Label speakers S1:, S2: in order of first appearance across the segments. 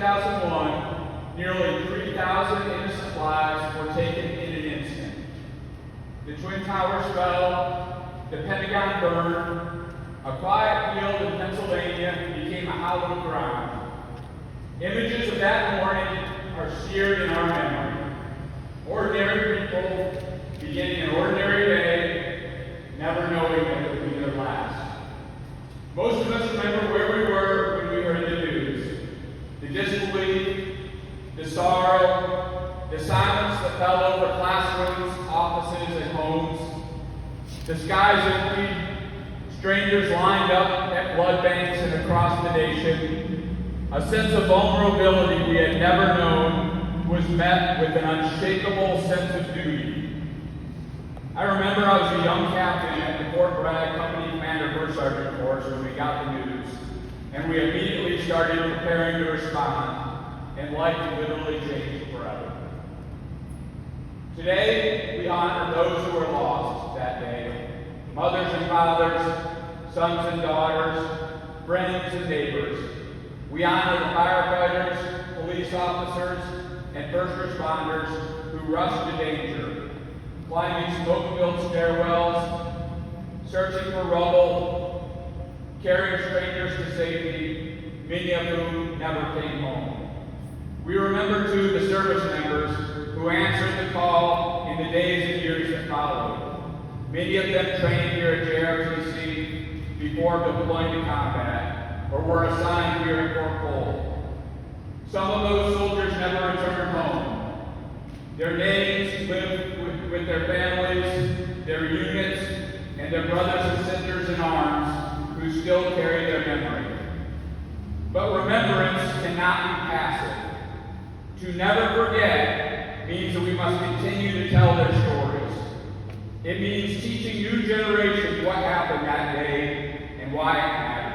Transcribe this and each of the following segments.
S1: 2001, nearly 3,000 innocent lives were taken in an instant. The Twin Towers fell, the Pentagon burned, a quiet field in Pennsylvania became a hallowed ground. Images of that morning are seared in our memory. Ordinary people beginning an ordinary day, never knowing that it would be their last. Most of us remember where we were when we heard the news. The disbelief, the sorrow, the silence that fell over classrooms, offices, and homes, the skies emptied, strangers lined up at blood banks and across the nation. A sense of vulnerability we had never known was met with an unshakable sense of duty. I remember I was a young captain at the Fort Polk Company Commander First Sergeant course when we got the news, and we immediately started preparing to respond, and life literally changed forever. Today, we honor those who were lost that day, mothers and fathers, sons and daughters, friends and neighbors. We honor the firefighters, police officers, and first responders who rushed to danger, climbing smoke-filled stairwells, searching for rubble, carrying strangers to safety, many of whom never came home. We remember, too, the service members who answered the call in the days and years that followed. Many of them trained here at JRTC before deploying to combat, or were assigned here at Fort Polk. Some of those soldiers never returned home. Their names live with their families, their units, and their brothers and sisters in arms who still carry their memory. But remembrance cannot be passive. To never forget means that we must continue to tell their stories. It means teaching new generations what happened that day and why it mattered.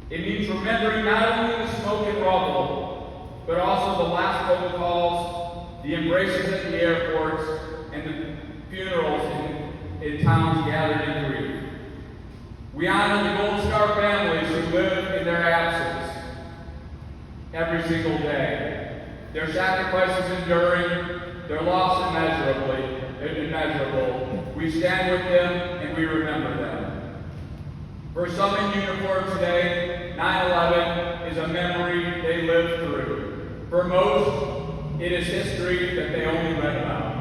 S1: It means remembering not only the smoke and rubble, but also the last phone calls, the embraces at the airports, and the funerals in towns gathered in grief. We honor the Gold Star families who live in their absence every single day. Their sacrifices enduring, their loss immeasurable. We stand with them and we remember them. For some in uniform today, 9/11 is a memory they lived through. For most, it is history that they only read about.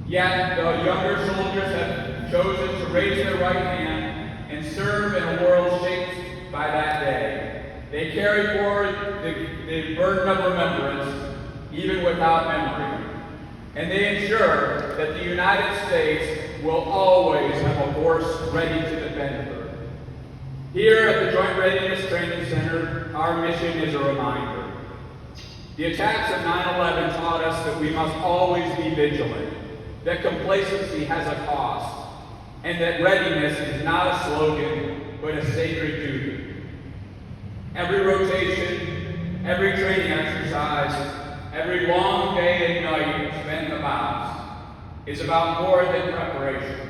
S1: Yet, the younger soldiers have chosen to raise their right hand and serve in a world shaped by that day. They carry forward the burden of remembrance, even without memory. And they ensure that the United States will always have a force ready to defend her. Here at the Joint Readiness Training Center, our mission is a reminder. The attacks of 9/11 taught us that we must always be vigilant, that complacency has a cost, and that readiness is not a slogan, but a sacred duty. Every rotation, every training exercise, every long day and night spent about is about more than preparation.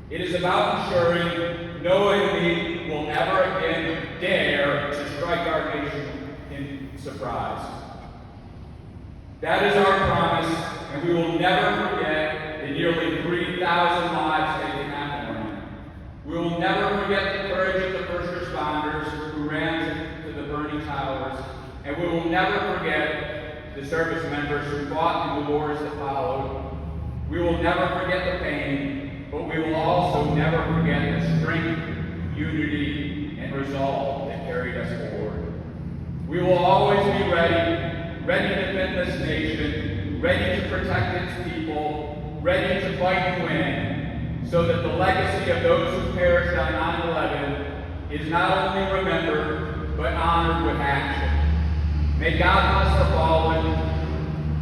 S1: It is about ensuring no enemy will ever again dare to strike our nation in surprise. That is our promise, and we will never forget the nearly 3,000 lives taken that morning. We will never forget the courage of the first responders who ran to the burning towers, and we will never forget the service members who fought in the wars that followed. We will never forget the pain, but we will also never forget the strength, unity, and resolve that carried us forward. We will always be ready to defend this nation, ready to protect its people, ready to fight and win, so that the legacy of those who perished on 9/11 is not only remembered, but honored with action. May God bless the fallen,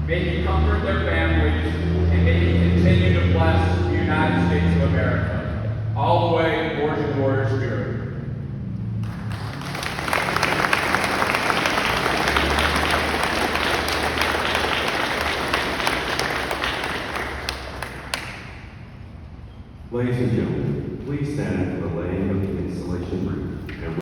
S1: may He comfort their families, and may He continue to bless the United States of America, all the way towards the warrior spirit.
S2: Ladies and gentlemen, please stand